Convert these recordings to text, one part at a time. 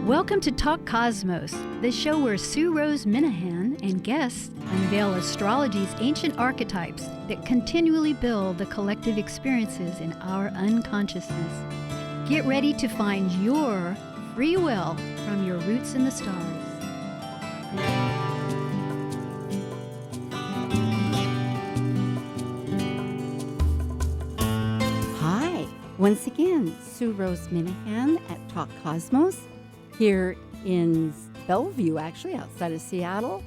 Welcome to Talk Cosmos, the show where Sue Rose Minahan and guests unveil astrology's ancient archetypes that continually build the collective experiences in our unconsciousness. Get ready to find your free will from your roots in the stars. Hi, once again, Sue Rose Minahan at Talk Cosmos here in Bellevue, actually, outside of Seattle,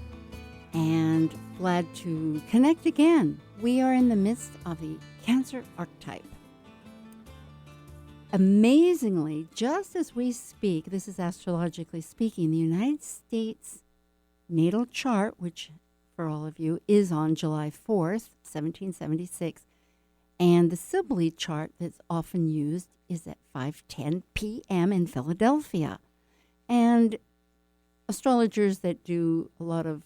and glad to connect again. We are in the midst of the Cancer archetype. Amazingly, just as we speak, this is astrologically speaking, the United States natal chart, which for all of you is on July 4th, 1776, and the Sibley chart that's often used is at 5:10 p.m. in Philadelphia. And astrologers that do a lot of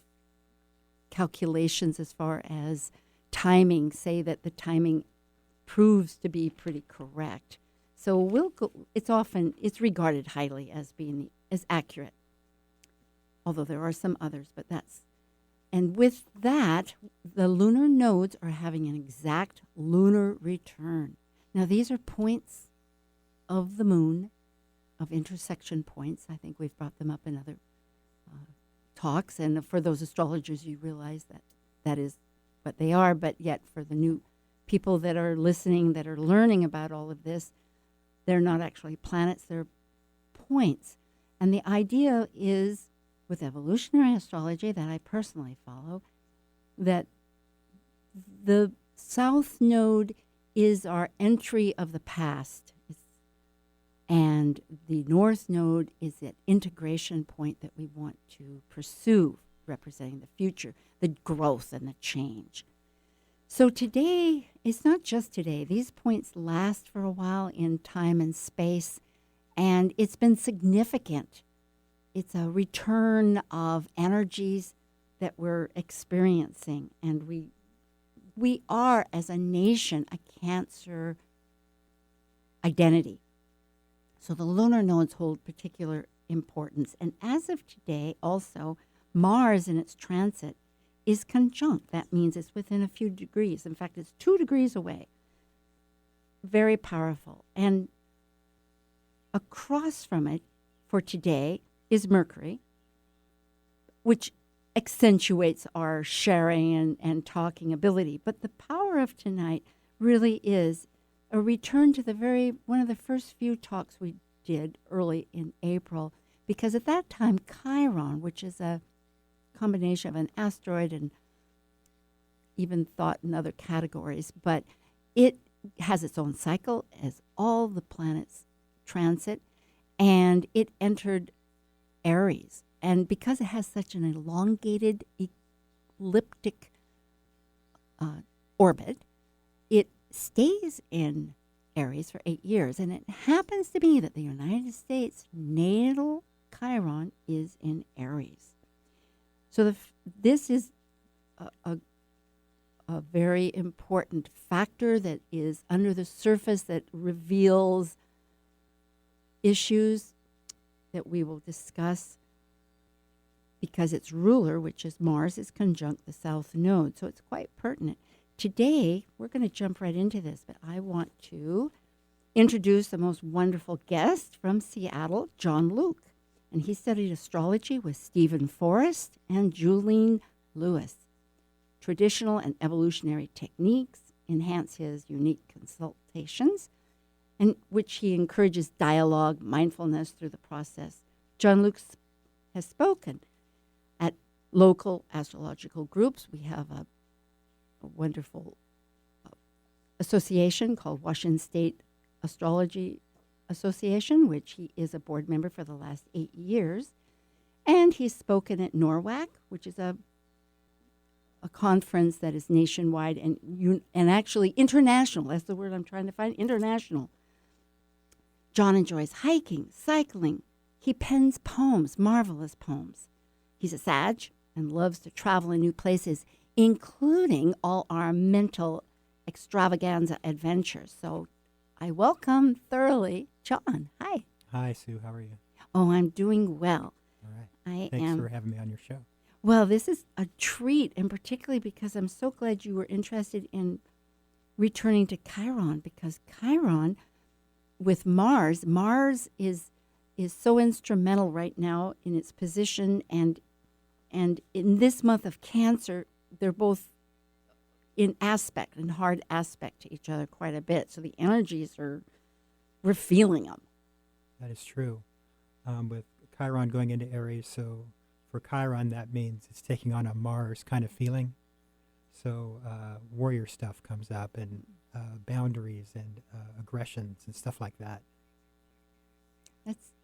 calculations as far as timing say that the timing proves to be pretty correct. So it's regarded highly as being as accurate, although there are some others, but that's. And with that, the lunar nodes are having an exact lunar return. Now, these are points of the moon, of intersection points. I think we've brought them up in other talks. And for those astrologers, you realize that that is what they are. But yet, for the new people that are listening, that are learning about all of this, they're not actually planets, they're points. And the idea is, with evolutionary astrology that I personally follow, that the south node is our entry of the past. And the north node is that integration point that we want to pursue, representing the future, the growth and the change. So today, it's not just today. These points last for a while in time and space, and it's been significant. It's a return of energies that we're experiencing, and we are, as a nation, a Cancer identity. So the lunar nodes hold particular importance. And as of today, also, Mars in its transit is conjunct. That means it's within a few degrees. In fact, it's 2 degrees away. Very powerful. And across from it for today is Mercury, which accentuates our sharing and talking ability. But the power of tonight really is a return to one of the first few talks we did early in April, because at that time, Chiron, which is a combination of an asteroid and even thought in other categories, but it has its own cycle as all the planets transit, and it entered Aries. And because it has such an elongated elliptic orbit, it stays in Aries for 8 years. And it happens to be that the United States natal Chiron is in Aries. So this is a very important factor that is under the surface that reveals issues that we will discuss, because its ruler, which is Mars, is conjunct the south node. So it's quite pertinent. Today, we're going to jump right into this, but I want to introduce the most wonderful guest from Seattle, John Luke. And he studied astrology with Stephen Forrest and Julian Lewis. Traditional and evolutionary techniques enhance his unique consultations, in which he encourages dialogue, mindfulness through the process. John Luke has spoken at local astrological groups. We have a wonderful association called Washington State Astrology Association, which he is a board member for the last 8 years. And he's spoken at NORWAC, which is a conference that is nationwide and actually international. That's the word I'm trying to find, international. John enjoys hiking, cycling. He pens poems, marvelous poems. He's a Sag and loves to travel in new places, including all our mental extravaganza adventures. So I welcome thoroughly John. Hi. Hi, Sue. How are you? Oh, I'm doing well. All right. I Thanks am. for having me on your show. Well, this is a treat, and particularly because I'm so glad you were interested in returning to Chiron, because Chiron with Mars is so instrumental right now in its position, and in this month of Cancer, they're both in hard aspect to each other quite a bit. So the energies we're feeling them. That is true. With Chiron going into Aries, so for Chiron, that means it's taking on a Mars kind of feeling. So warrior stuff comes up, and boundaries and aggressions and stuff like that. That's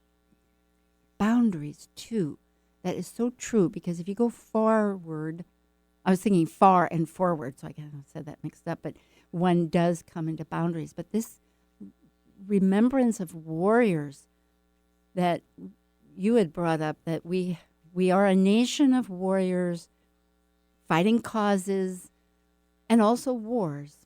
boundaries too. That is so true, because if you go forward, I was thinking far and forward, so I kind of said that mixed up, but one does come into boundaries. But this remembrance of warriors that you had brought up, that we are a nation of warriors fighting causes and also wars.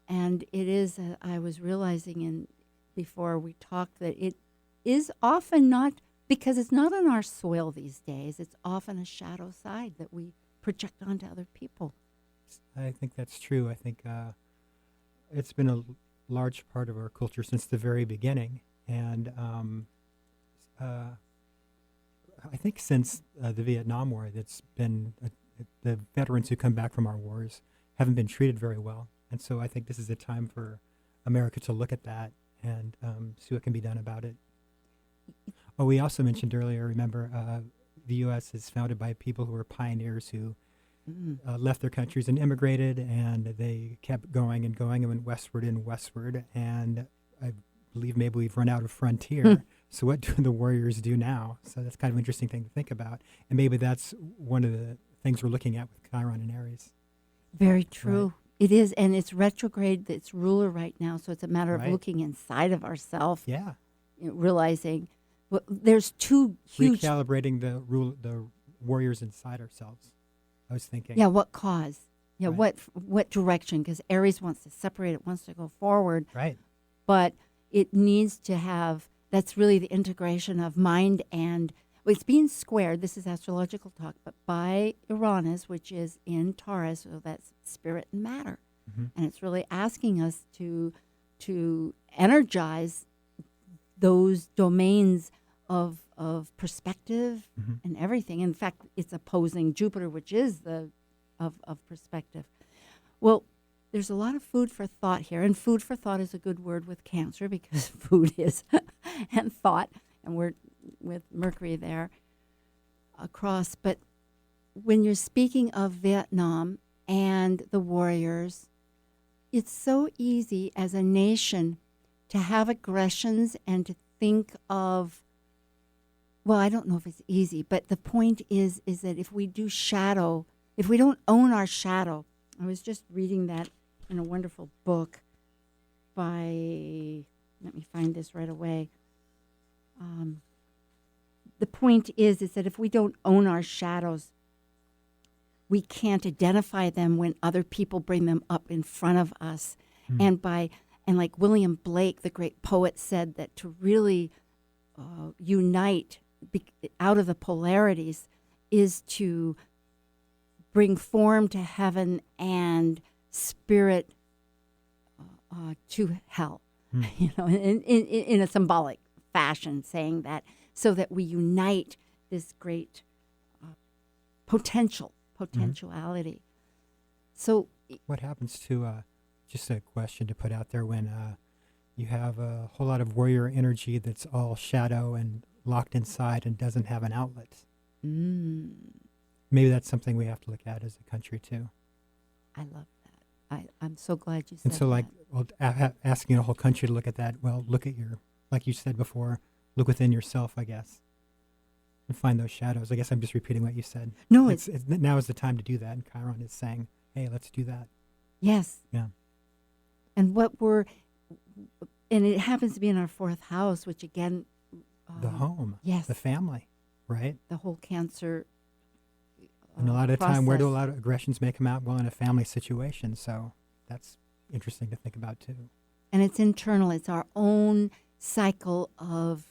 And it is, I was realizing before we talked, that it is often not, because it's not on our soil these days, it's often a shadow side that we project onto other people. I think that's true. I think it's been a large part of our culture since the very beginning. And I think since the Vietnam War, that's been the veterans who come back from our wars haven't been treated very well. And so I think this is a time for America to look at that and see what can be done about it. Oh, we also mentioned earlier, remember, the U.S. is founded by people who were pioneers who left their countries and immigrated, and they kept going and going and went westward and westward. And I believe maybe we've run out of frontier. So what do the warriors do now? So that's kind of an interesting thing to think about. And maybe that's one of the things we're looking at with Chiron and Aries. Very true. Right. It is, and it's retrograde, it's ruler right now, so it's a matter of Right. looking inside of ourselves, Yeah. realizing there's two huge... Recalibrating the warriors inside ourselves. I was thinking. Yeah, what cause? Yeah, Right. what direction? Because Aries wants to separate, it wants to go forward, Right. but it needs to have, that's really the integration of mind and, well, it's being squared, this is astrological talk, but by Uranus, which is in Taurus, so that's spirit and matter. Mm-hmm. And it's really asking us to energize those domains of perspective Mm-hmm. and everything. In fact, it's opposing Jupiter, which is the of perspective. Well, there's a lot of food for thought here, and food for thought is a good word with Cancer, because food is and thought, and we're with Mercury there across. But when you're speaking of Vietnam and the warriors, it's so easy as a nation to have aggressions and to think of, well, I don't know if it's easy, but the point is that if we do shadow, if we don't own our shadow, I was just reading that in a wonderful book by, let me find this right away. The point is that if we don't own our shadows, we can't identify them when other people bring them up in front of us. And like William Blake, the great poet, said that to really unite out of the polarities is to bring form to heaven and spirit to hell. You know, in a symbolic fashion, saying that, so that we unite this great potentiality. So What happens to, just a question to put out there, when you have a whole lot of warrior energy that's all shadow and locked inside and doesn't have an outlet? Maybe that's something we have to look at as a country too. I love that. I'm so glad you said And so, that. like, well, asking a whole country to look at that, well, look at like you said before, look within yourself, I guess, and find those shadows. I guess I'm just repeating what you said. No, it's now is the time to do that, and Chiron is saying, hey, let's do that. yes. Yeah. And and it happens to be in our fourth house, which again, The home. yes. The family, right? the whole Cancer. And a lot of the time, where do a process. lot of aggressions may come out? Well, in a family situation. So that's interesting to think about too. And it's internal. It's our own cycle of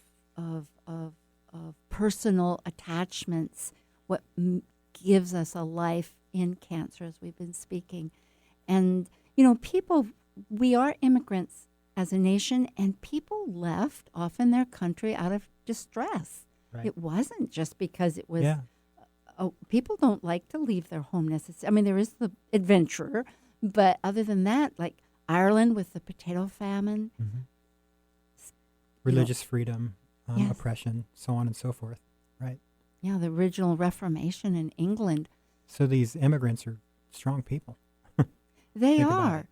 personal attachments, what gives us a life in Cancer, as we've been speaking. And, people, we are immigrants as a nation, and people left often their country out of distress. Right. It wasn't just because it was, Yeah. People don't like to leave their home necessarily. I mean, there is the adventurer, but other than that, like Ireland with the potato famine. Mm-hmm. Religious freedom, Yes. oppression, so on and so forth, right? Yeah, the original Reformation in England. So these immigrants are strong people. They Think about are. it.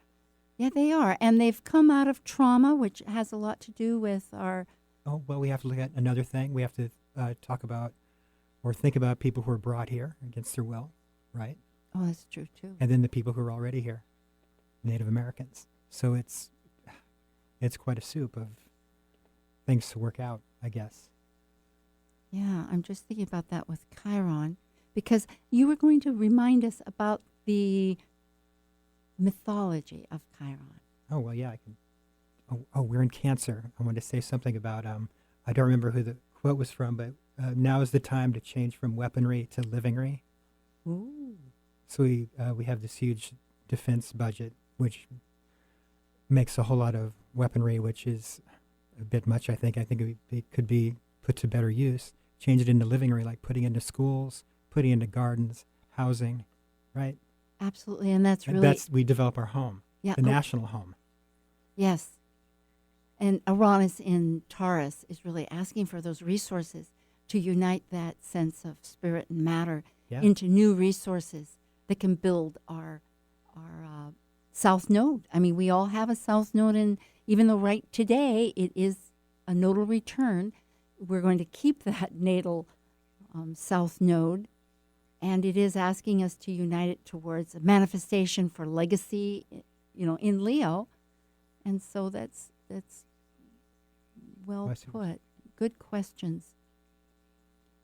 Yeah, they are. And they've come out of trauma, which has a lot to do with our. Oh, well, we have to look at another thing. We have to talk about or think about people who are brought here against their will, right? Oh, that's true, too. And then the people who are already here, Native Americans. So it's quite a soup of things to work out, I guess. Yeah, I'm just thinking about that with Chiron, because you were going to remind us about the mythology of Chiron. Oh, well, yeah, I can. Oh, we're in Cancer. I want to say something about, I don't remember who the quote was from, but now is the time to change from weaponry to livingry. Ooh. So we have this huge defense budget, which makes a whole lot of weaponry, which is a bit much, I think. I think it could be put to better use. Change it into livingry, like putting into schools, putting into gardens, housing, right? Absolutely, and that's And really... we develop our home, Yeah, the national home. Yes. And Uranus in Taurus is really asking for those resources to unite that sense of spirit and matter into new resources that can build our south node. I mean, we all have a south node, and even though right today it is a nodal return, we're going to keep that natal south node, and it is asking us to unite it towards a manifestation for legacy, in Leo. And so that's well put. Good questions.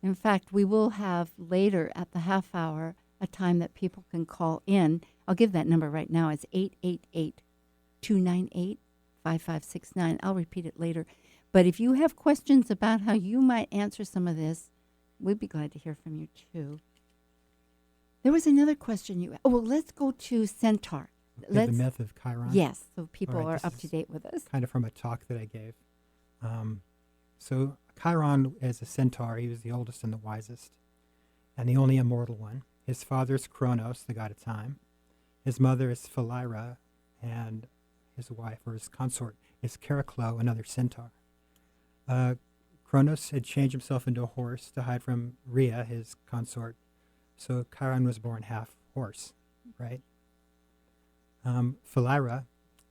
In fact, we will have later at the half hour a time that people can call in. I'll give that number right now. It's 888-298-5569. I'll repeat it later. But if you have questions about how you might answer some of this, we'd be glad to hear from you too. There was another question well, let's go to Centaur. Okay, the myth of Chiron. Yes, so people All right, are this up to is date with us. Kind of from a talk that I gave. So Chiron, as a centaur, he was the oldest and the wisest, and the only immortal one. His father is Kronos, the god of time. His mother is Philyra, and his wife, or his consort, is Chariclo, another centaur. Kronos had changed himself into a horse to hide from Rhea, his consort, so Chiron was born half horse, right? Philyra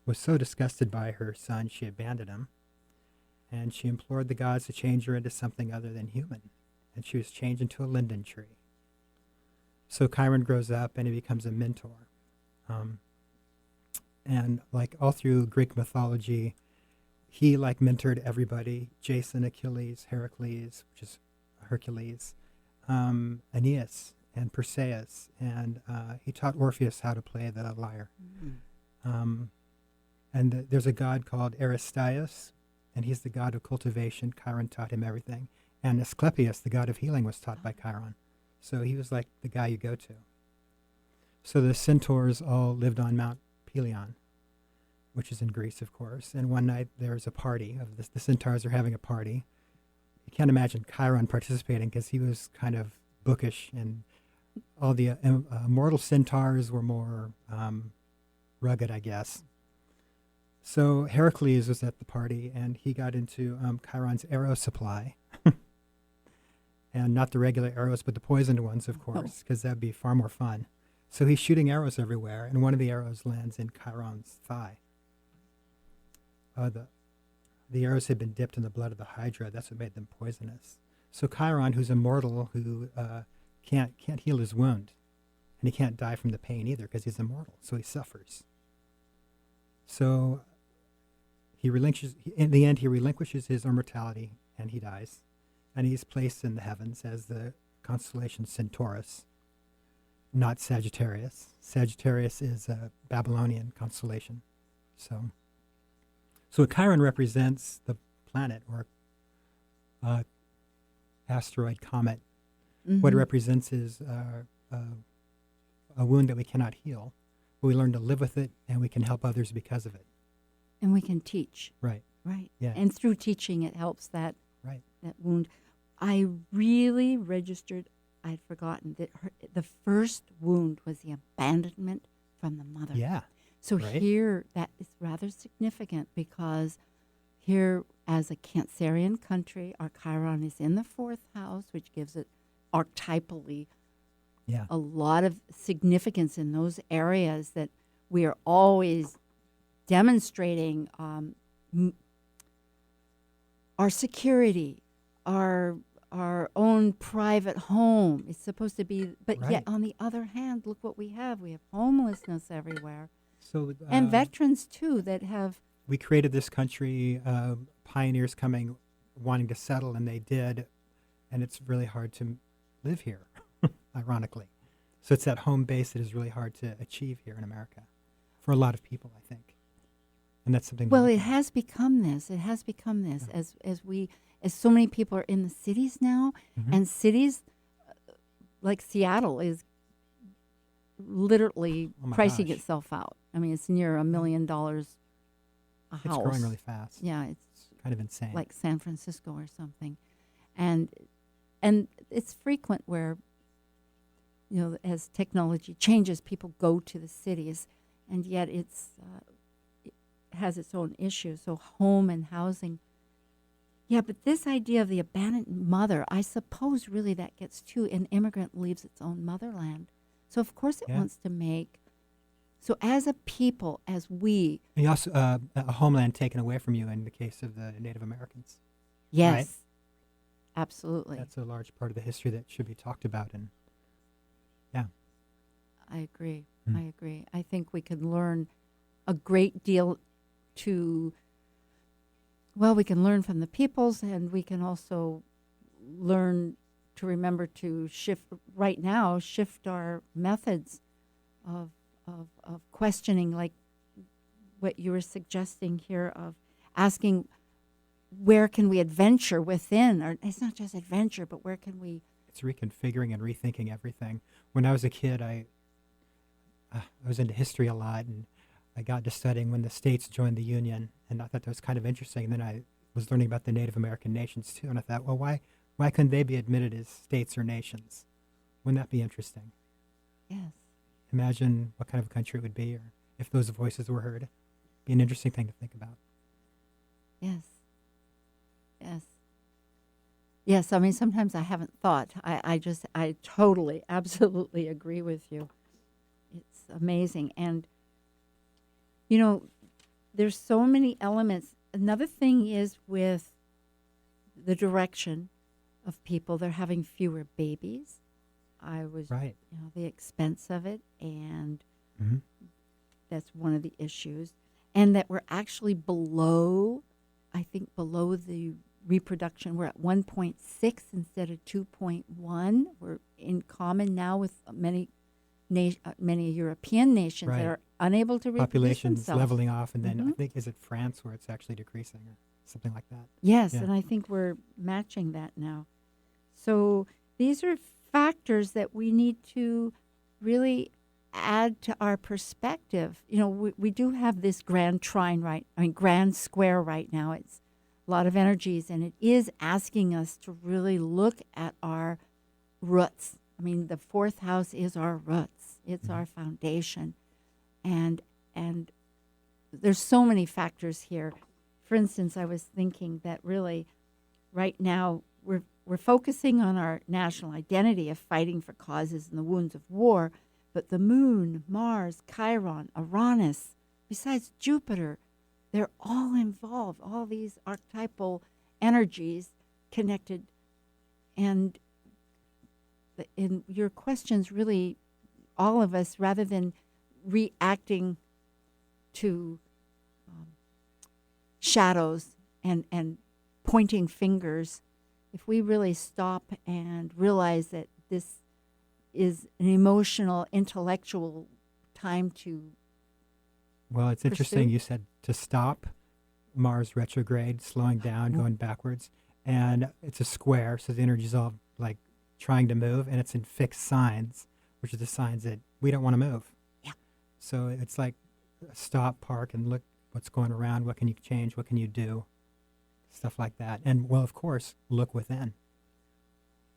was so disgusted by her son, she abandoned him, and she implored the gods to change her into something other than human, and she was changed into a linden tree. So Chiron grows up and he becomes a mentor. And like all through Greek mythology, he mentored everybody: Jason, Achilles, Heracles, which is Hercules, Aeneas, and Perseus, and he taught Orpheus how to play the lyre. Mm-hmm. And there's a god called Aristeus, and he's the god of cultivation. Chiron taught him everything. And Asclepius, the god of healing, was taught by Chiron. So he was like the guy you go to. So the centaurs all lived on Mount Pelion, which is in Greece, of course. And one night there was a party. The centaurs are having a party. You can't imagine Chiron participating because he was kind of bookish, and all the mortal centaurs were more rugged, I guess. So Heracles was at the party, and he got into Chiron's arrow supply. And not the regular arrows, but the poisoned ones, of course, because that'd be far more fun. So he's shooting arrows everywhere, and one of the arrows lands in Chiron's thigh. The arrows had been dipped in the blood of the Hydra. That's what made them poisonous. So Chiron, who's immortal, who can't heal his wound, and he can't die from the pain either because he's immortal, so he suffers. So in the end, he relinquishes his immortality, and he dies. And he's placed in the heavens as the constellation Centaurus, not Sagittarius. Sagittarius is a Babylonian constellation. So Chiron represents the planet, or asteroid, comet. Mm-hmm. What it represents is a wound that we cannot heal. But we learn to live with it, and we can help others because of it. And we can teach. Right. Right. Yeah. And through teaching, it helps that Right. that wound. I really registered. I'd forgotten that the first wound was the abandonment from the mother. Yeah. So right. here, that is rather significant because here, as a Cancerian country, our Chiron is in the 4th house, which gives it archetypally Yeah. a lot of significance in those areas that we are always demonstrating our security, our own private home. It's supposed to be, but Right. yet on the other hand, look what we have. We have homelessness everywhere. So And veterans, too, that have... we created this country, pioneers coming, wanting to settle, and they did, and it's really hard to live here, ironically. So it's that home base that is really hard to achieve here in America for a lot of people, I think. And that's something... Well, it has become this. It has become this as so many people are in the cities now, Mhm. and cities like Seattle is literally Oh my pricing gosh. itself out. I mean, it's near $1 million a house. It's growing really fast. Yeah, it's Kind of insane. like San Francisco or something, and it's frequent where, as technology changes, people go to the cities, and yet it has its own issues. So home and housing. Yeah, but this idea of the abandoned mother, I suppose really that gets to an immigrant leaves its own motherland. So of course it Yeah. wants to make. So as a people, as we... And you also, a homeland taken away from you in the case of the Native Americans. Yes, Right. absolutely. That's a large part of the history that should be talked about. And yeah. I agree. Mm. I agree. I think we can learn a great deal we can learn from the peoples, and we can also learn to remember to shift our methods of questioning, like what you were suggesting here, of asking where can we adventure within, or it's not just adventure, but where can we... It's reconfiguring and rethinking everything. When I was a kid, I was into history a lot, and I got to studying when the states joined the Union, and I thought that was kind of interesting. And then I was learning about the Native American nations too, and I thought, well, why couldn't they be admitted as states or nations? Wouldn't that be interesting? Yes. Imagine what kind of a country it would be, or if those voices were heard. Be an interesting thing to think about. Yes. Yes. Yes, I mean, sometimes I haven't thought. I totally, absolutely agree with you. It's amazing. And, there's so many elements. Another thing is with the direction of people, they're having fewer babies. I was, Right. the expense of it, and Mm-hmm. that's one of the issues. And that we're actually below the reproduction. We're at 1.6 instead of 2.1. We're in common now with many European nations Right. that are unable to reproduce Population's themselves. leveling off, and then I Mhm. think, is it France where it's actually decreasing or something like that? Yes, Yeah. and I think we're matching that now. So these are factors that we need to really add to our perspective. We do have this grand grand square right now. It's a lot of energies, and it is asking us to really look at our roots. I mean, the 4th house is our roots. It's our foundation. And there's so many factors here. For instance, I was thinking that really right now we're focusing on our national identity of fighting for causes and the wounds of war, but the moon, Mars, Chiron, Uranus, besides Jupiter, they're all involved, all these archetypal energies connected. And in your questions, really, all of us, rather than reacting to shadows and pointing fingers, if we really stop and realize that this is an emotional, intellectual time to Well, it's interesting pursue. you said to stop Mars retrograde, slowing down, going backwards. and it's a square, so the energy's all like trying to move, and it's in fixed signs, which are the signs that we don't want to move. Yeah. So it's like stop, park, and look what's going around. What can you change? What can you do? Stuff like that. And well, of course, look within.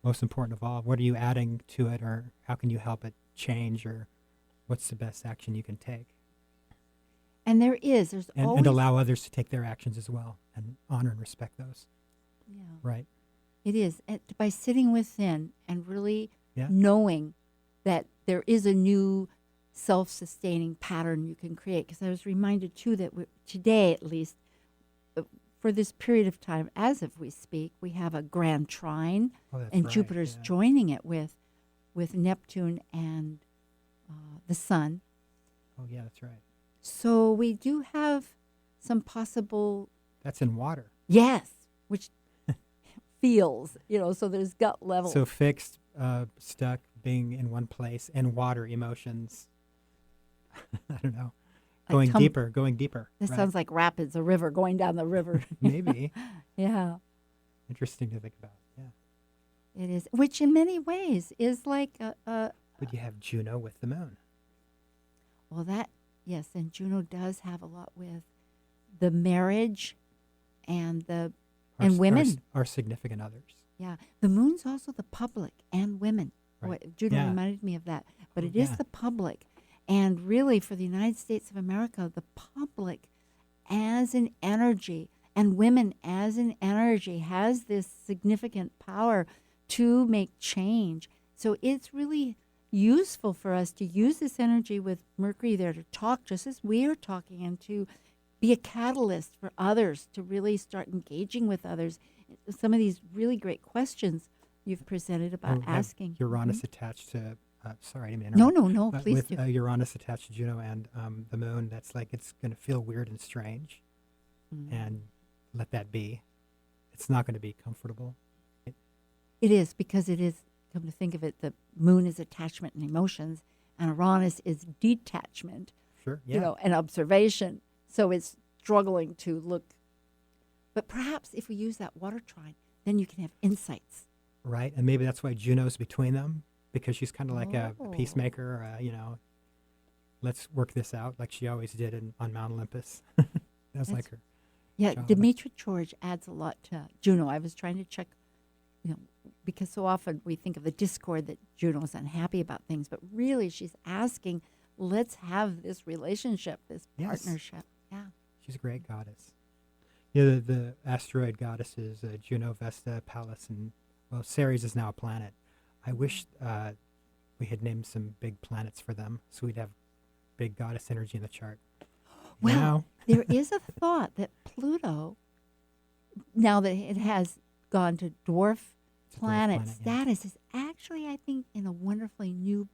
Most important of all, what are you adding to it, or how can you help it change, or what's the best action you can take? And there's And, always and allow others to take their actions as well, and honor and respect those. Yeah. Right. It is. By sitting within and really Yeah. knowing that there is a new self-sustaining pattern you can create. Because I was reminded, too, that today, at least, for this period of time, as if we speak, we have a grand trine, Oh, that's and right. Jupiter's Yeah. joining it with Neptune and the Sun. Oh, yeah, that's right. So we do have some possible, That's in water. yes, which feels, so there's gut level. So fixed, stuck, being in one place, and water emotions. I don't know. Going deeper. This right? sounds like rapids, a river, going down the river. Maybe. Yeah, Interesting to think about. Yeah. it is. Which in many ways is like But you have Juno with the moon. well, yes, and Juno does have a lot with the marriage and women. Our significant others. Yeah, the moon's also the public and women. Right. Juno Yeah. reminded me of that. But Oh, it is yeah. the public. And really, for the United States of America, the public as an energy and women as an energy has this significant power to make change. So it's really useful for us to use this energy with Mercury there to talk just as we are talking, and to be a catalyst for others to really start engaging with others. Some of these really great questions you've presented about Oh, have asking. Uranus attached to. Sorry, I didn't mean to No, interrupt. no, please with do. Uranus attached to Juno and the moon, that's like it's going to feel weird and strange, and let that be. It's not going to be comfortable. It is, because it is, come to think of it, the moon is attachment and emotions, and Uranus is detachment, Sure. Yeah. and observation. So it's struggling to look. But perhaps if we use that water trine, then you can have insights. Right. And maybe that's why Juno's between them, because she's kind of like a Oh. peacemaker. Let's work this out, like she always did on Mount Olympus. That's like her. Yeah, job. Demetra George adds a lot to Juno. I was trying to check, because so often we think of the discord that Juno's unhappy about things, but really she's asking, let's have this relationship, this Yes. partnership. Yeah. She's a great goddess. Yeah, the asteroid goddesses, Juno, Vesta, Pallas, and, well, Ceres is now a planet. I wish we had named some big planets for them, so we'd have big goddess energy in the chart. Well, Now, there is a thought that Pluto, now that it has gone to dwarf It's a dwarf planet planet, yeah. status, is actually, I think, in a wonderfully new,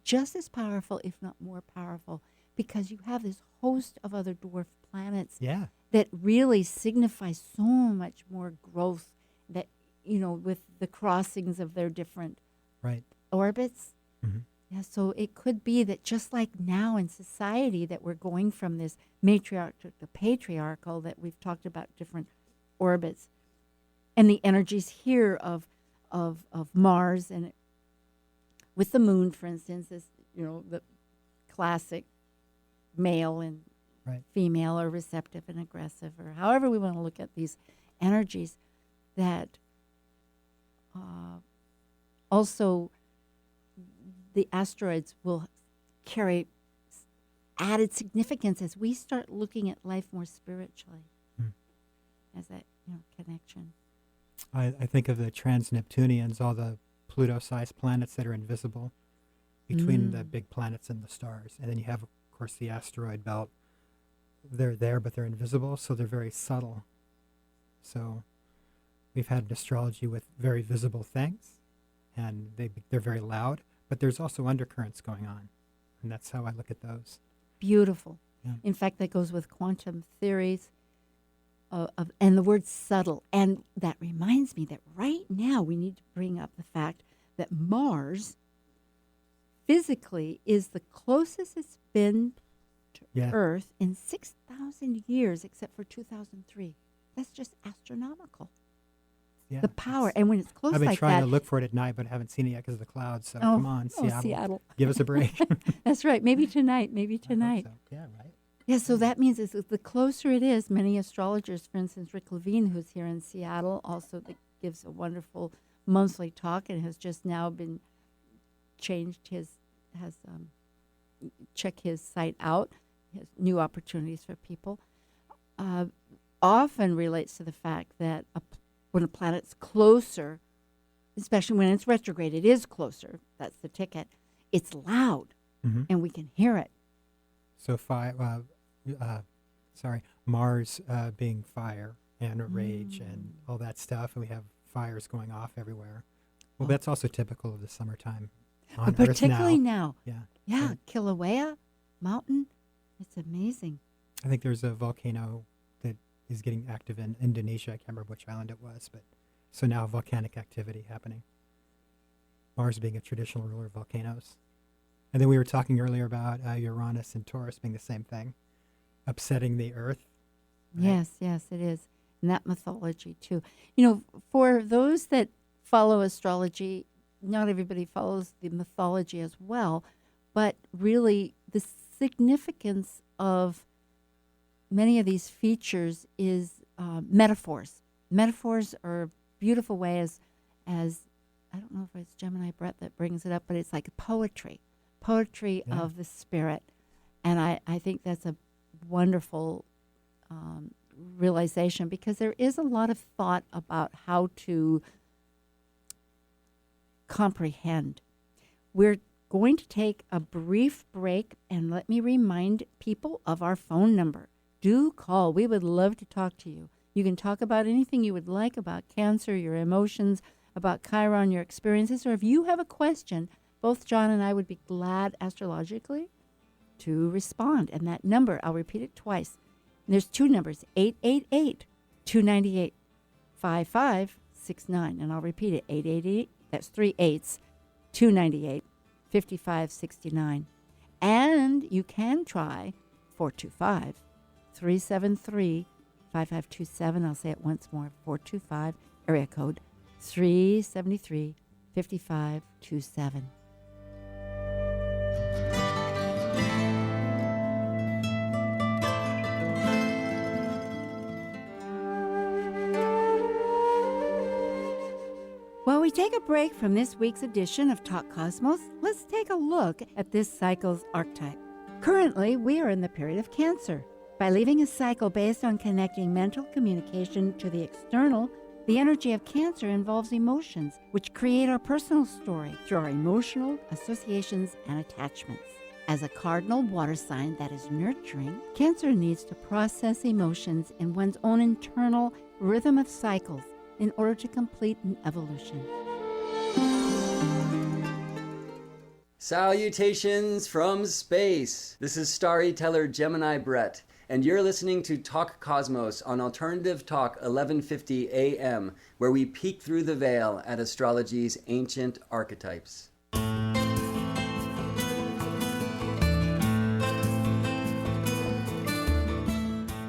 just as powerful, if not more powerful, because you have this host of other dwarf planets yeah, that really signify so much more growth, that, with the crossings of their different right. orbits. Mhm. Yeah, so it could be that just like now in society, that we're going from this matriarch to the patriarchal, that we've talked about different orbits, and the energies here of Mars, and with the moon, for instance, is the classic male and Right. female, or receptive and aggressive, or however we want to look at these energies, that also the asteroids will carry added significance as we start looking at life more spiritually, as that connection. I think of the trans-Neptunians, all the Pluto-sized planets that are invisible between the big planets and the stars. And then you have, of course, the asteroid belt. They're there, but they're invisible, so they're very subtle. So we've had an astrology with very visible things, and they're very loud, but there's also undercurrents going on. And that's how I look at those. Beautiful. Yeah. In fact, that goes with quantum theories and the word subtle. And that reminds me that right now we need to bring up the fact that Mars physically is the closest it's been to Yeah. Earth in 6,000 years, except for 2003. That's just astronomical. Yeah, the power. And when it's close I've been like trying that, to look for it at night, but haven't seen it yet because of the clouds. So oh, come on, Seattle. Seattle. Give us a break. That's right. Maybe tonight. I hope so. Yeah, right. Yeah, so that means the closer it is, many astrologers, for instance, Rick Levine, who's here in Seattle, also that gives a wonderful monthly talk and has just now been changed check his site out, has new opportunities for people, often relates to the fact that when a planet's closer, especially when it's retrograde, it is closer, that's the ticket, it's loud, and we can hear it. So Mars being fire and rage and all that stuff, and we have fires going off everywhere. Well, that's also typical of the summertime on But Earth particularly now. now. Yeah. Yeah, Kilauea Mountain, it's amazing. I think there's a volcano that is getting active in Indonesia. I can't remember which island it was, but so now volcanic activity happening. Mars being a traditional ruler of volcanoes. And then we were talking earlier about Uranus and Taurus being the same thing, upsetting the Earth. Right? Yes, it is. And that mythology, too. You know, for those that follow astrology, not everybody follows the mythology as well, but really the significance of many of these features is metaphors. Metaphors are a beautiful way as I don't know if it's Gemini Brett that brings it up, but it's like poetry of the spirit. And I think that's a wonderful realization, because there is a lot of thought about how to comprehend. We're going to take a brief break, and let me remind people of our phone number. Do call. We would love to talk to you. You can talk about anything you would like about Cancer, your emotions, about Chiron, your experiences, or if you have a question, both John and I would be glad astrologically to respond. And that number, I'll repeat it twice. And there's two numbers, 888-298-5569. And I'll repeat it, 888, that's 3 8s, 298-5569. And you can try 425-373-5527. I'll say it once more, 425, area code 373-5527. While we take a break from this week's edition of Talk Cosmos, let's take a look at this cycle's archetype. Currently, we are in the period of Cancer. By leaving a cycle based on connecting mental communication to the external, the energy of Cancer involves emotions, which create our personal story through our emotional associations and attachments. As a cardinal water sign that is nurturing, Cancer needs to process emotions in one's own internal rhythm of cycles in order to complete an evolution. Salutations from space. This is storyteller Gemini Brett, and you're listening to Talk Cosmos on Alternative Talk 1150 AM, where we peek through the veil at astrology's ancient archetypes.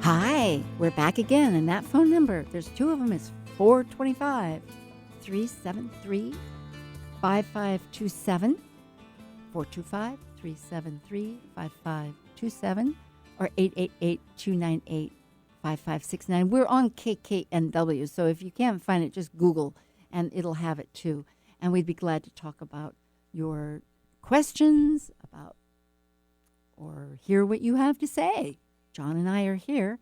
Hi, we're back again, and that phone number, there's two of them, is 425-373-5527, 425-373-5527, or 888-298-5569. We're on KKNW, so if you can't find it, just Google, and it'll have it too. And we'd be glad to talk about your questions, or hear what you have to say. John and I are here.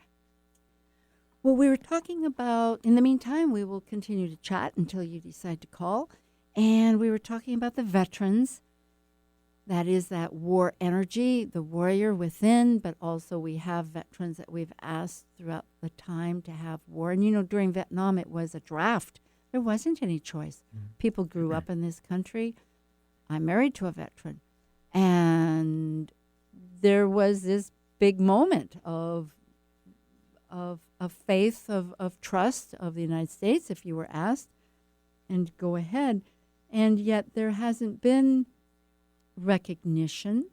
Well, we were talking about, in the meantime, we will continue to chat until you decide to call. And we were talking about the veterans. That is that war energy, the warrior within, but also we have veterans that we've asked throughout the time to have war. And, you know, during Vietnam, it was a draft. There wasn't any choice. People grew up in this country. I'm married to a veteran. And there was this big moment of faith, of trust of the United States, if you were asked, and go ahead. And yet there hasn't been recognition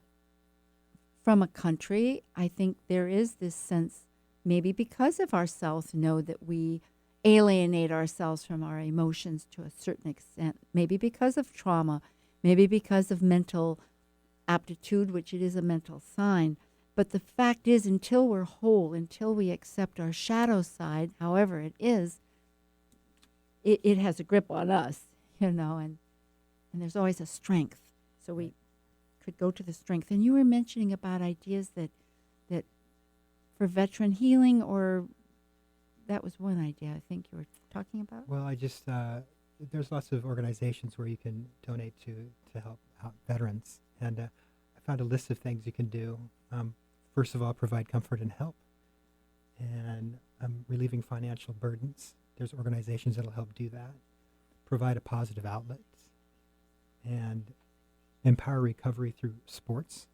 from a country. I think there is this sense, maybe because of our South, know that we alienate ourselves from our emotions to a certain extent, maybe because of trauma, maybe because of mental aptitude, which it is a mental sign. But the fact is, until we're whole, until we accept our shadow side, however it is, it has a grip on us, and there's always a strength. So we could go to the strength. And you were mentioning about ideas that for veteran healing, or that was one idea I think you were talking about. Well, I just there's lots of organizations where you can donate to help out veterans, and I found a list of things you can do. First of all, provide comfort and help, and relieving financial burdens. There's organizations that'll help do that. Provide a positive outlet, and empower recovery through sports.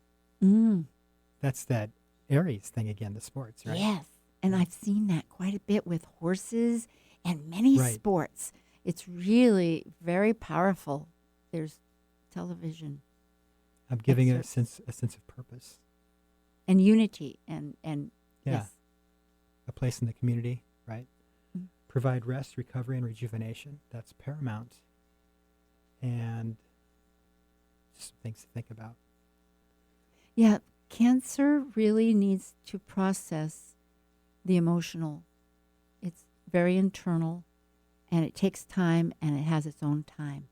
That's that Aries thing again, the sports, right? Yes, and I've seen that quite a bit with horses and many sports. It's really very powerful. There's television. I'm giving a sense of purpose. And unity and yes. A place in the community, right? Mm-hmm. Provide rest, recovery, and rejuvenation. That's paramount. And just things to think about. Yeah, Cancer really needs to process the emotional. It's very internal, and it takes time, and it has its own time.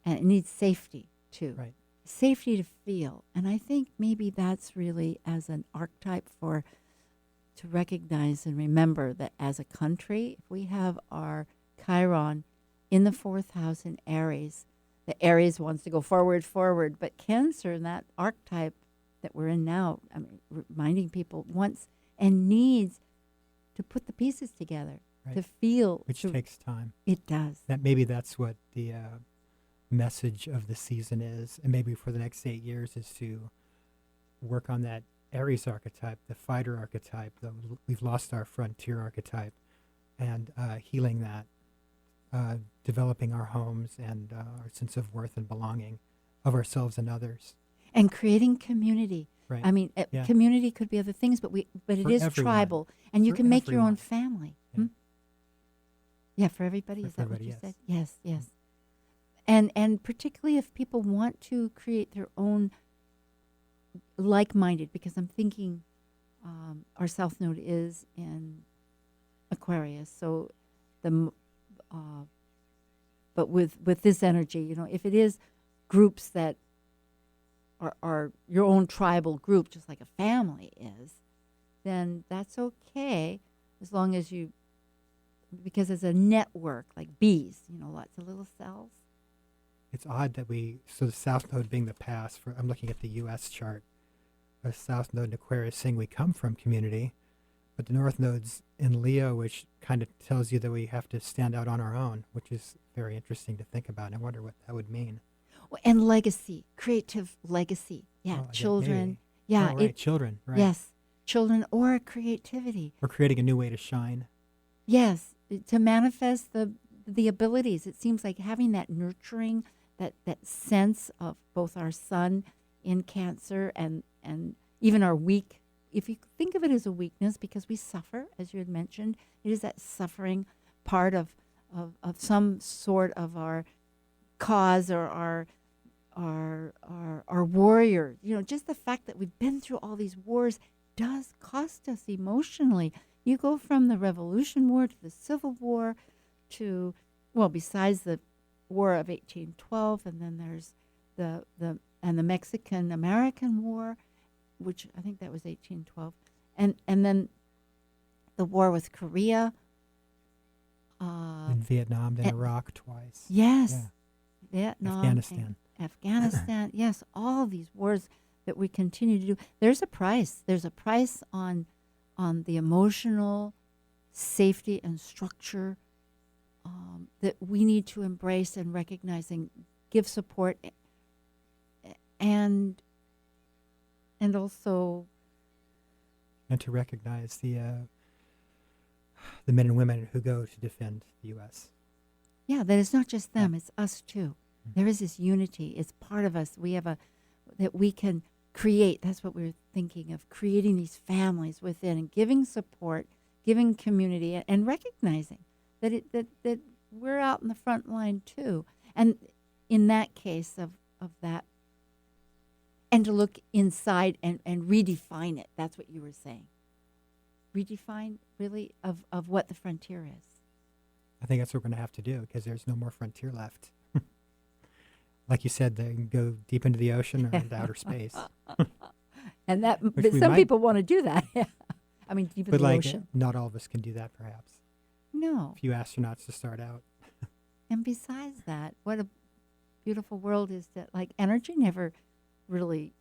And it needs safety, too. Right. Safety to feel. And I think maybe that's really as an archetype to recognize and remember that as a country, if we have our Chiron in the 4th house in Aries, the Aries wants to go forward, but Cancer, in that archetype that we're in now, I mean, reminding people wants and needs to put the pieces together, to feel. Which takes time. It does. Maybe that's what the message of the season is, and maybe for the next 8 years is to work on that Aries archetype, the fighter archetype. We've lost our frontier archetype, and healing that, developing our homes and our sense of worth and belonging of ourselves and others. And creating community. Right. I mean, community could be other things, but it is everyone. tribal, and you For can make your own everyone. family. Yeah. Yeah, for everybody. For Is that what everybody, you yes. said? Yes. And particularly if people want to create their own like-minded, because I'm thinking our South Node is in Aquarius, so but with this energy, if it is groups that are your own tribal group, just like a family is, then that's okay, as long as because it's a network, like bees, lots of little cells. It's odd that so the South Node being the past, I'm looking at the U.S. chart, the South Node in Aquarius saying we come from community, but the North Node's in Leo, which kind of tells you that we have to stand out on our own, which is very interesting to think about. And I wonder what that would mean. And legacy, creative legacy. Yeah, children. Maybe. Yeah, oh, right. Children. Right. Yes, children or creativity. We're creating a new way to shine. Yes, to manifest the abilities. It seems like having that nurturing, that sense of both our sun in Cancer and even our weak. If you think of it as a weakness, because we suffer, as you had mentioned, it is that suffering part of some sort of our cause or our warrior. Just the fact that we've been through all these wars does cost us emotionally. You go from the Revolution War to the Civil War to, besides the War of 1812, and then there's the Mexican-American War, which I think that was 1812, and then the war with Korea. In Vietnam, then Iraq twice. Yes. Yeah. Vietnam. Afghanistan. Yes, all these wars that we continue to do. There's a price. There's a price on the emotional safety and structure that we need to embrace and recognize and give support, and also and to recognize the men and women who go to defend the U.S. Yeah, that it's not just them; it's us too. Mm-hmm. There is this unity; it's part of us. We have that we can create. That's what we're thinking of: creating these families within and giving support, giving community, and recognizing that we're out in the front line too. And in that case of that, and to look inside and redefine it. That's what you were saying. Redefine, really, of what the frontier is. I think that's what we're going to have to do because there's no more frontier left. Like you said, they can go deep into the ocean or into outer space. And that, Which but we some might- people want to do that. I mean, deep in But the like, ocean. not all of us can do that, perhaps. No. A few astronauts to start out. And besides that, what a beautiful world is that, like, energy never really,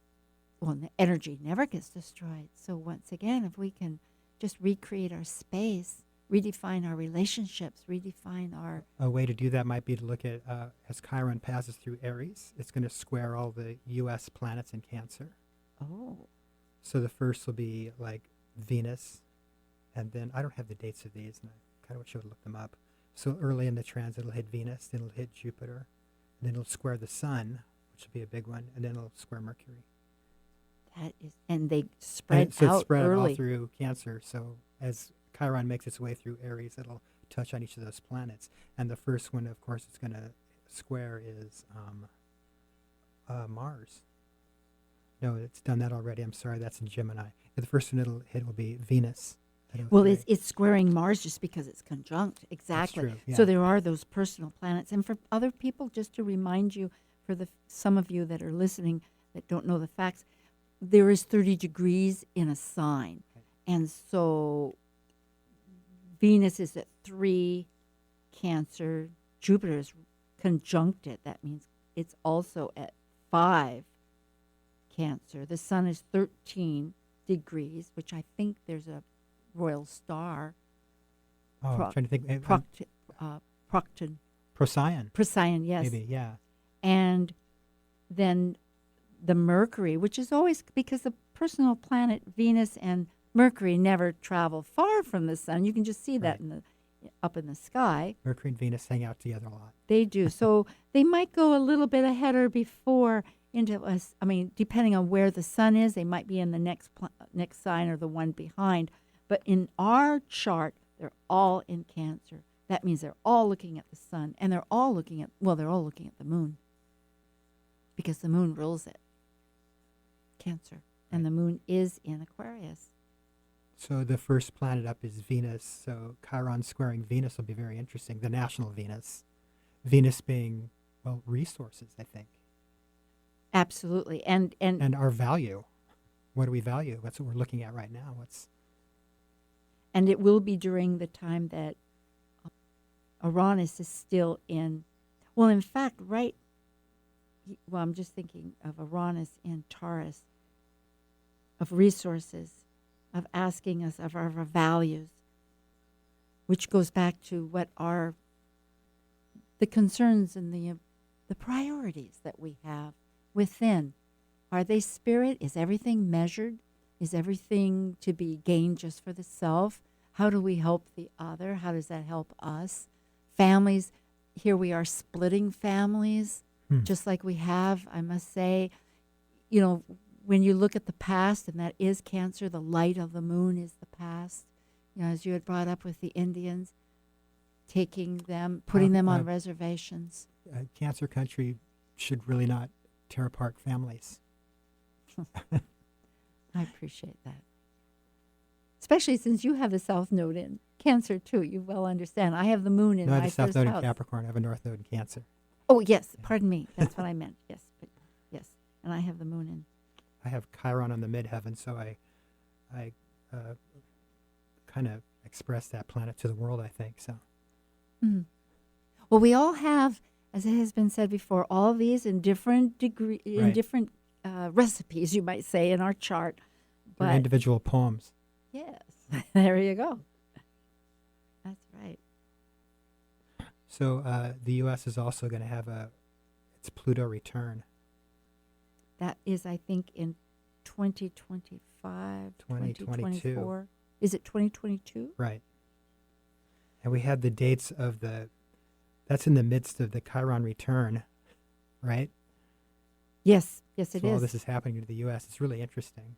well, energy never gets destroyed. So once again, if we can just recreate our space, redefine our relationships, redefine our, A way to do that might be to look at, as Chiron passes through Aries, it's going to square all the U.S. planets in Cancer. oh, So the first will be like Venus, and then I don't have the dates of these, and I kind of wish I would look them up. So early in the transit, it'll hit Venus, then it'll hit Jupiter, and then it'll square the Sun, which will be a big one, and then it'll square Mercury. that is, and they And spread so it's out spread early. all through Cancer. So as Chiron makes its way through Aries, it'll touch on each of those planets. And the first one, of course, it's going to square is Mars. No, it's done that already. I'm sorry, that's in Gemini. The first one it'll hit will be Venus. Well, it's squaring Mars just because it's conjunct. Exactly. true, yeah. So there are those personal planets. And for other people, just to remind you, for some of you that are listening that don't know the facts, there is 30 degrees in a sign. And so Venus is at 3 Cancer. Jupiter is conjunct it. That means it's also at 5 Cancer. The sun is 13 degrees, which I think there's a royal star. Oh, Pro- I'm trying to think. Procyon, Procyon, yes. maybe, yeah. And then the Mercury, which is always, because the personal planet Venus and Mercury never travel far from the sun. You can just see that Right. up in the sky. Mercury and Venus hang out together a lot. They do. So they might go a little bit ahead or before into us. I mean, depending on where the sun is, they might be in the next sign or the one behind. But in our chart, they're all in Cancer. That means they're all looking at the sun, and they're all looking at the moon, because the moon rules it. Cancer, and the moon is in Aquarius. So the first planet up is Venus. So Chiron squaring Venus will be very interesting. The national Venus. Venus being, well, resources, I think. Absolutely, and And our value. What do we value? That's what we're looking at right now. and it will be during the time that Uranus is still in. Well, in fact, I'm just thinking of Uranus in Taurus, of resources, of asking us of our values, which goes back to what are the concerns and the priorities that we have within. Are they spirit? Is everything measured? Is everything to be gained just for the self? How do we help the other? How does that help us? Families, here we are splitting families, just like we have, I must say. You know, when you look at the past, and that is Cancer, the light of the moon is the past. You know, as you had brought up with the Indians, taking them, putting them on reservations. Cancer country should really not tear apart families. I appreciate that. Especially since you have the South Node in Cancer, too. You well understand. I have the moon in No, I my have a South first Node house. in Capricorn. I have a North Node in Cancer. Oh, yes. Pardon me. That's what I meant. Yes. But yes. And I have the moon in. I have Chiron on the midheaven, so I kind of express that planet to the world, I think. So Mm. Well, we all have, as it has been said before, all these in different degree, in Right. different recipes, you might say, in our chart. they're But individual poems. yes, there you go. That's right. So the U.S. is also going to have its Pluto return. That is, I think, in 2025, 2022. 2024. Is it 2022? Right. And we had the dates of that's in the midst of the Chiron return, right? Yes, yes, it so all is. this is happening to the U.S. It's really interesting.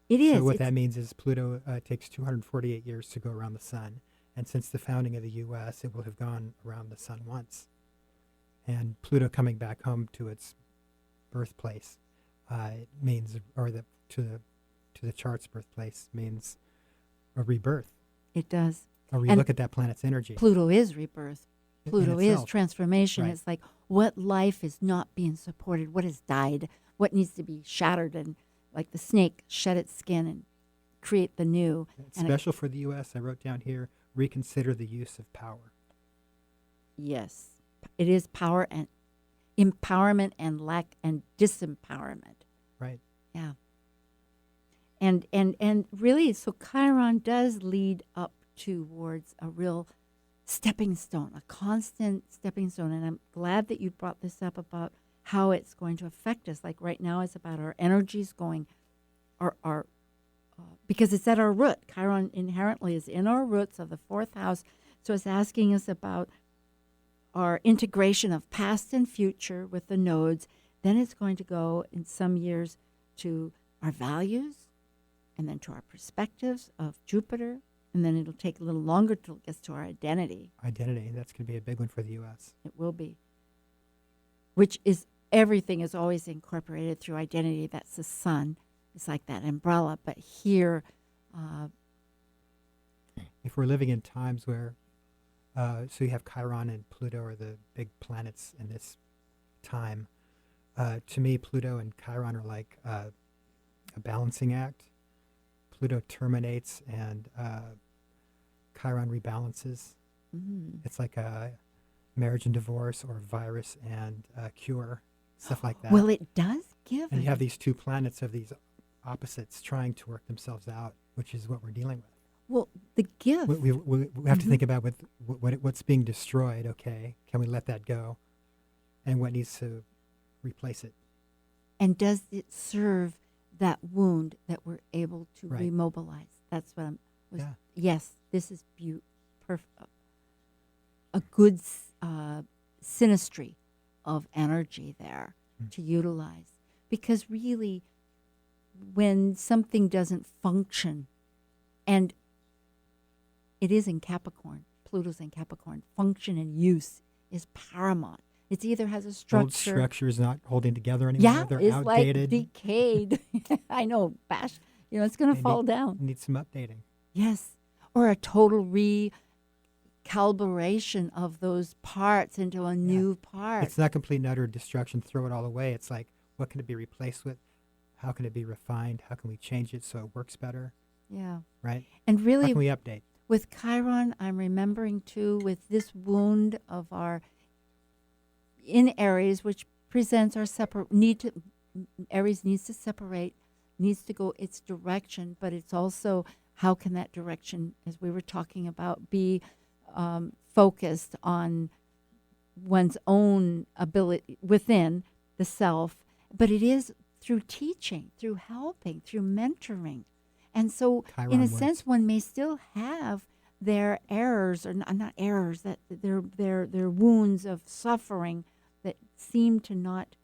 It is. So what It's- that means is Pluto takes 248 years to go around the sun, And since the founding of the U.S., it will have gone around the sun once. And Pluto coming back home to its birthplace means, or to the chart's birthplace means a rebirth. It does. Or we And look at that planet's energy. Pluto is rebirth. in Pluto is itself. transformation. Right. It's like what life is not being supported, what has died, what needs to be shattered, and like the snake shed its skin and create the new. It's And special for the U.S. I wrote down here, reconsider the use of power. Yes, it is power and empowerment and lack and disempowerment. Right. Yeah. And really, so Chiron does lead up towards a real stepping stone, a constant stepping stone. And I'm glad that you brought this up about how it's going to affect us. Like right now, it's about our energies going, our because it's at our root. Chiron inherently is in our roots of the fourth house. So it's asking us about our integration of past and future with the nodes. Then it's going to go in some years to our values, and then to our perspectives of Jupiter, and then it'll take a little longer till it gets to our identity. Identity, that's going to be a big one for the U.S. It will be. Which is, everything is always incorporated through identity. That's the sun. It's like that umbrella. But here, If we're living in times where, so you have Chiron and Pluto are the big planets in this time. To me, Pluto and Chiron are like a balancing act. Pluto terminates and Chiron rebalances. mm, It's like a marriage and divorce or virus and cure, stuff like that. well, it does give and you it. have these two planets of these opposites trying to work themselves out, which is what we're dealing with. Well, the gift. We have to Mhm. think about what's being destroyed, okay? Can we let that go? And what needs to replace it? And does it serve that wound that we're able to Right. remobilize? That's what I'm. Yeah. Yes, this is perfect. A good synastry of energy there to utilize, because really, when something doesn't function, and it is in Capricorn, Pluto's in Capricorn, function and use is paramount. It either has a structure. Old structure is not holding together anymore. Yeah, They're it's outdated. like decayed. I know, it's going They to fall down. Need some updating. Yes, or a total recalibration of those parts into a new part. It's not complete and utter destruction. Throw it all away. It's like, what can it be replaced with? How can it be refined? How can we change it so it works better? Yeah, Right? and How really can we update? with Chiron, I'm remembering too, with this wound of our in Aries, which presents our Aries needs to separate, needs to go its direction, but it's also how can that direction, as we were talking about, be focused on one's own ability within the self, but it is through teaching, through helping, through mentoring. And so, Chiron in a words. sense, one may still have their errors, or not errors, that their wounds of suffering that seem to not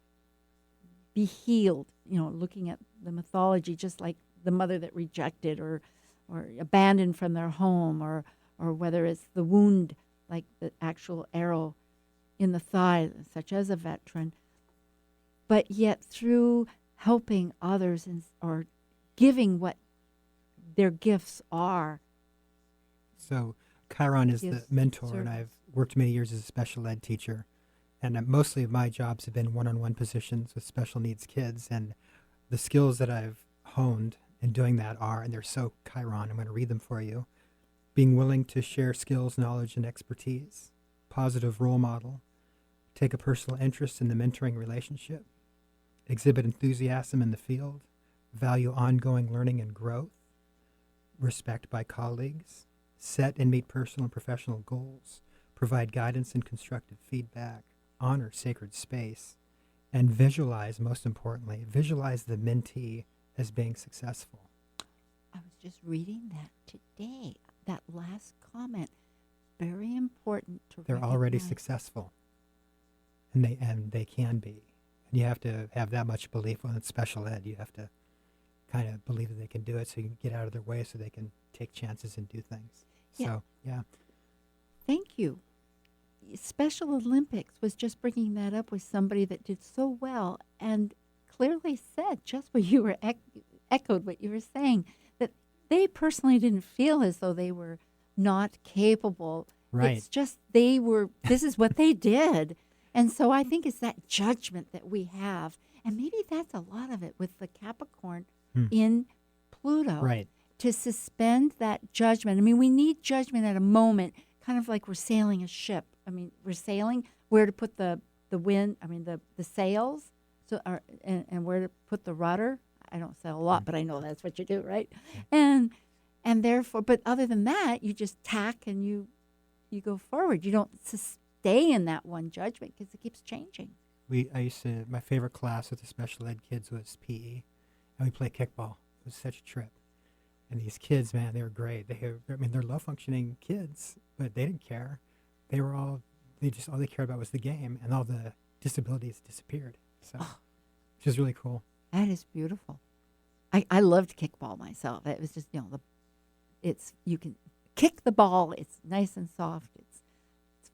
be healed. Looking at the mythology, just like the mother that rejected or abandoned from their home, or whether it's the wound, like the actual arrow in the thigh, such as a veteran. But yet, through helping others or giving what their gifts are. So Chiron is Yes, the mentor, service. and I've worked many years as a special ed teacher. And mostly of my jobs have been one-on-one positions with special needs kids. And the skills that I've honed in doing that are, and they're so Chiron, I'm going to read them for you. Being willing to share skills, knowledge, and expertise. Positive role model. Take a personal interest in the mentoring relationship. Exhibit enthusiasm in the field. Value ongoing learning and growth. Respect by colleagues. Set and meet personal and professional goals. Provide guidance and constructive feedback. Honor sacred space. And visualize, most importantly, visualize the mentee as being successful. I was just reading that today. That last comment, very important to They're already recognize. successful. And they can be. And you have to have that much belief when it's special ed. You have to kind of believe that they can do it so you can get out of their way so they can take chances and do things. Yeah. So Yeah. Thank you. Special Olympics was just bringing that up with somebody that did so well and clearly said just what you were echoed what you were saying, that they personally didn't feel as though they were not capable. Right. It's just this is what they did. And so I think it's that judgment that we have. And maybe that's a lot of it with the Capricorn in Pluto. Right. To suspend that judgment. I mean, we need judgment at a moment, kind of like we're sailing a ship. I mean, we're sailing where to put the wind, the sails, and where to put the rudder. I don't sail a lot, but I know that's what you do, right? And therefore, but other than that, you just tack and you go forward. You don't stay in that one judgment because it keeps changing. My favorite class with the special ed kids was PE, and we played kickball. It was such a trip. And these kids, man, they were great. They're low-functioning kids, but they didn't care. All they cared about was the game, and all the disabilities disappeared. So, which is really cool. That is beautiful. I loved kickball myself. It was just, you can kick the ball. It's nice and soft. It's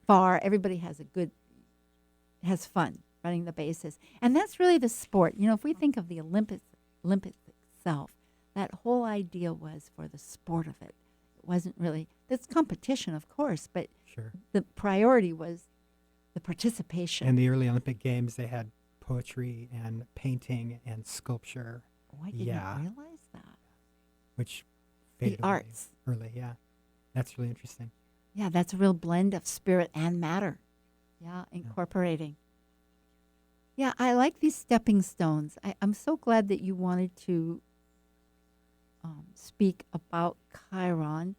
far. Everybody has fun running the bases. And that's really the sport. If we think of the Olympics itself, that whole idea was for the sport of it. It wasn't really, it's competition, of course, but Sure. The priority was the participation. In the early Olympic Games, they had poetry and painting and sculpture. Oh, I didn't realize that. Which faded away arts. early, yeah. That's really interesting. Yeah, that's a real blend of spirit and matter. Yeah, incorporating. Yeah, I like these stepping stones. I'm so glad that you wanted to speak about Chiron.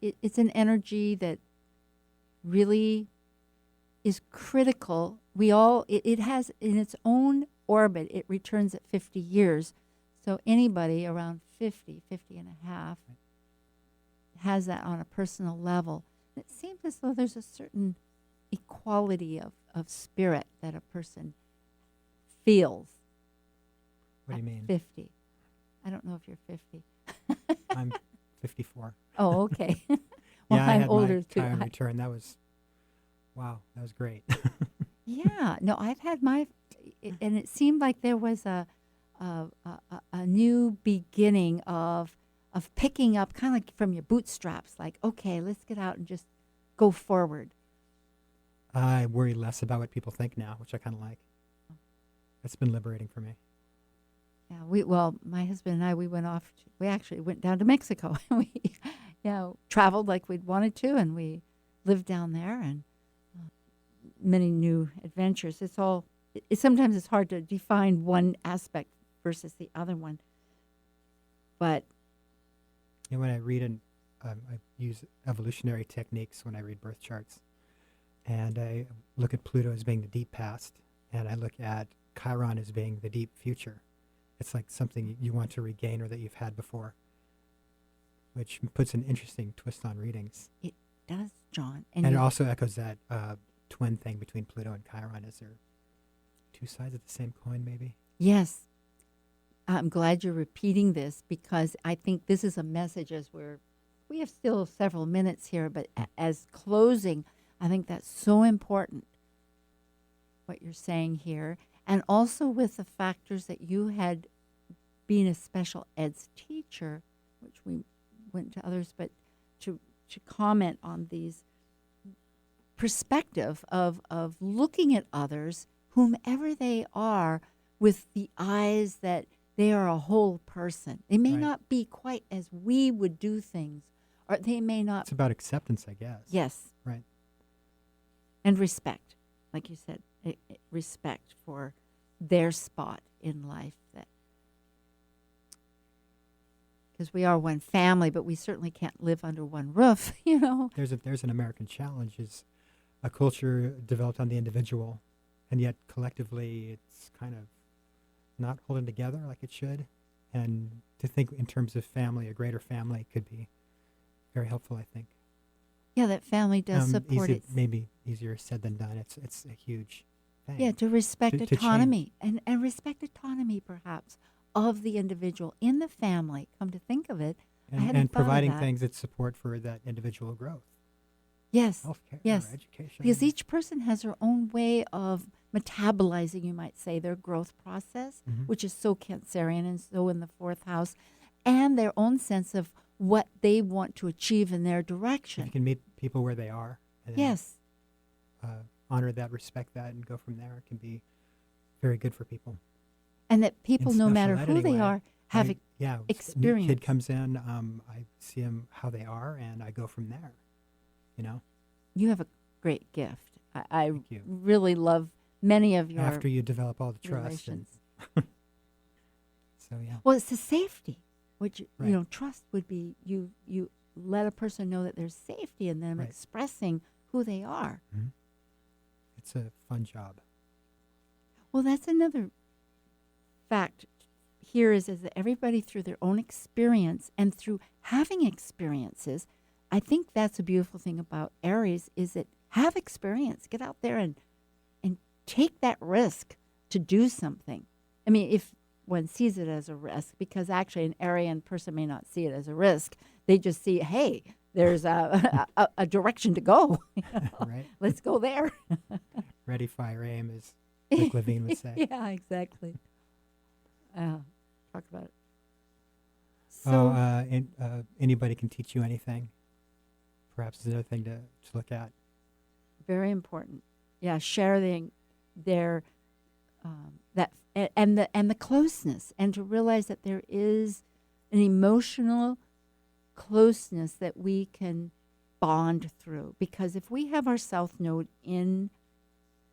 It's an energy that really is critical. It has in its own orbit, it returns at 50 years. So anybody around 50 and a half has that on a personal level. It seems as though there's a certain equality of spirit that a person feels. What do you mean? 50. I don't know if you're 50. I'm 54. Oh, okay. Well, yeah, I I'm had older my too. Chiron return. That was great. Yeah, no, I've had and it seemed like there was a new beginning of picking up, kind of like from your bootstraps. Like, okay, let's get out and just go forward. I worry less about what people think now, which I kind of like. It's been liberating for me. Yeah, my husband and I, we actually went down to Mexico. We, traveled like we'd wanted to, and we lived down there, and many new adventures. Sometimes it's hard to define one aspect versus the other one. But when I read I use evolutionary techniques when I read birth charts, and I look at Pluto as being the deep past, and I look at Chiron as being the deep future. It's like something you want to regain or that you've had before, which puts an interesting twist on readings. It does, John. And it also echoes that twin thing between Pluto and Chiron. Is there two sides of the same coin, maybe? Yes. I'm glad you're repeating this, because I think this is a message we have still several minutes here, but as closing, I think that's so important, what you're saying here. And also with the factors that you had being a special eds teacher, which we went to others, but to comment on these perspective of looking at others, whomever they are, with the eyes that they are a whole person. They may not be quite as we would do things, or they may not. It's about acceptance, I guess. Yes. Right. And respect, like you said, respect for their spot in life. Because we are one family, but we certainly can't live under one roof, There's an American challenge, is a culture developed on the individual, and yet collectively it's kind of not holding together like it should. And to think in terms of family, a greater family, could be very helpful, I think. Yeah, that family does support it. Maybe easier said than done. It's a huge thing. Yeah, to respect to autonomy and respect autonomy, perhaps, of the individual in the family. Come to think of it, and thought of providing that. things that support for that individual growth, Yes. healthcare, Yes. education. Because each person has their own way of metabolizing, you might say, their growth process, Mhm. which is so Cancerian and so in the fourth house, and their own sense of what they want to achieve in their If direction. you can meet people where they are, and Yes. honor that, respect that, and go from there, it can be very good for people. And that people, And no so matter that who they anyway, are, have yeah, new experience. kid comes in, I see them how they are, and I go from there. You know, You have a great gift. I Thank you. really love many of your after you develop all the trust, and relations. so yeah, Well, it's the safety, which Right. you know, trust would be you let a person know that there's safety in them Right. expressing who they are. it's a fun job. Well, that's another fact here is that everybody through their own experience and through having experiences, I think that's a beautiful thing about Aries is that have experience, get out there and take that risk to do something. I mean, if one sees it as a risk, because actually an Arian person may not see it as a risk. They just see, hey, there's a direction to go. You know? Right? Let's go there. Ready, fire, aim, as Rick Levine would say. Yeah, exactly. Talk about it. Oh, So anybody can teach you anything. Perhaps is another thing to look at. very important. Yeah, share their that and the closeness, and to realize that there is an emotional closeness that we can bond through. Because if we have our South Node in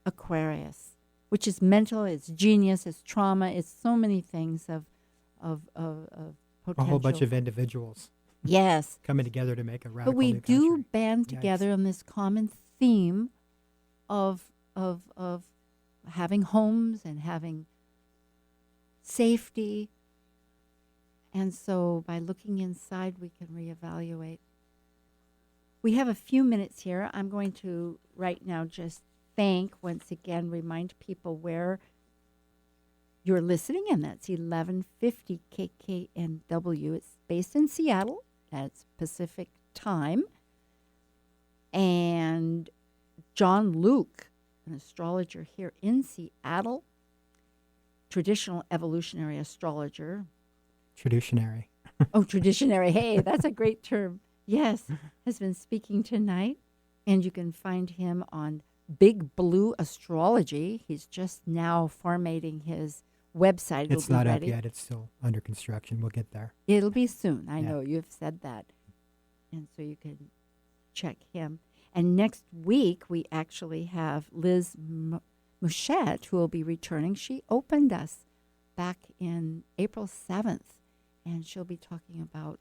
Aquarius, which is mental, it's genius, it's trauma, it's so many things of potential. A whole bunch of individuals Yes. coming together to make a radical But we new do country. band Yikes. together on this common theme of having homes and having safety. And so by looking inside, we can reevaluate. We have a few minutes here. I'm going to right now just once again, remind people where you're listening, and that's 1150 KKNW. It's based in Seattle. That's Pacific time. And John Luke, an astrologer here in Seattle, traditional evolutionary astrologer. Traditionary. Oh, traditionary. Hey, that's a great term. Yes, has been speaking tonight. And you can find him on Big Blue Astrology. He's just now formatting his website. It's It'll not be up ready. yet. It's still under construction. We'll get there. It'll be soon. I Yeah. know you've said that. And so you can check him. And next week, we actually have Liz Mouchette, who will be returning. She opened us back in April 7th, and she'll be talking about,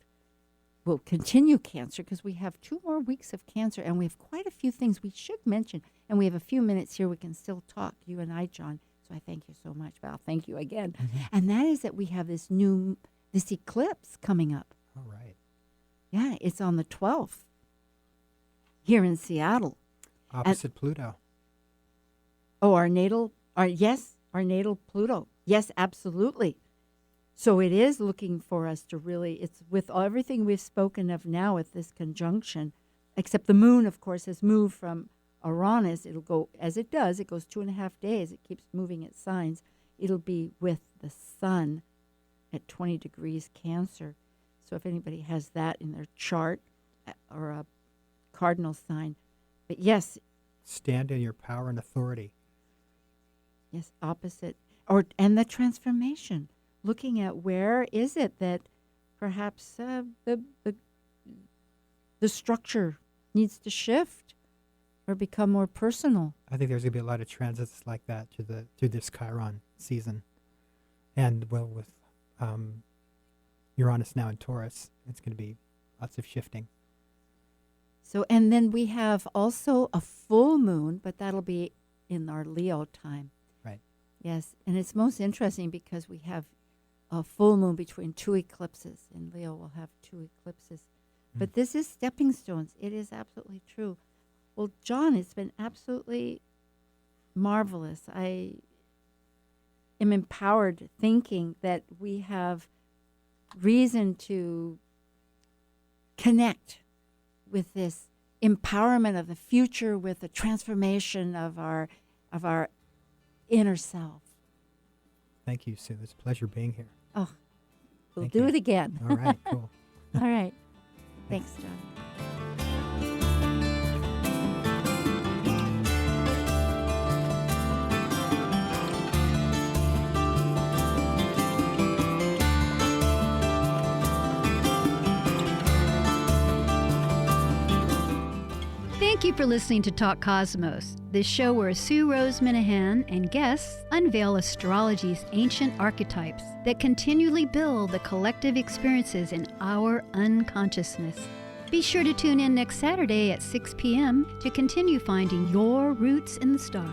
we'll continue Cancer because we have 2 more weeks of Cancer, and we have quite a few things we should mention. And we have a few minutes here we can still talk, you and I, John. So I thank you so much, Val. Thank you again. And that is that we have this eclipse coming up. All right. Yeah, it's on the 12th here in Seattle. Opposite Pluto. Oh, our natal Pluto. Yes, absolutely. So it is looking for us to really, it's with everything we've spoken of now with this conjunction, except the moon, of course, has moved from Uranus. It'll go, as it does, it goes 2.5 days. It keeps moving its signs. It'll be with the sun at 20 degrees Cancer. So if anybody has that in their chart or a cardinal sign. But yes, Stand in your power and authority. yes, opposite. And the transformation. Looking at where is it that perhaps the structure needs to shift or become more personal. I think there's going to be a lot of transits like that through this Chiron season. And, well, with Uranus now in Taurus, it's going to be lots of shifting. So, and then we have also a full moon, but that'll be in our Leo time. Right. Yes, and it's most interesting because we have a full moon between 2 eclipses. In Leo, we'll have 2 eclipses. But this is stepping stones. It is absolutely true. Well, John, it's been absolutely marvelous. I am empowered thinking that we have reason to connect with this empowerment of the future, with the transformation of our inner self. Thank you, Sue. It's a pleasure being here. Oh, we'll Thank do you. it again. All right, cool. All right. Thanks, John. Thank you for listening to Talk Cosmos, the show where Sue Rose Minahan and guests unveil astrology's ancient archetypes that continually build the collective experiences in our unconsciousness. Be sure to tune in next Saturday at 6 p.m. to continue finding your roots in the stars.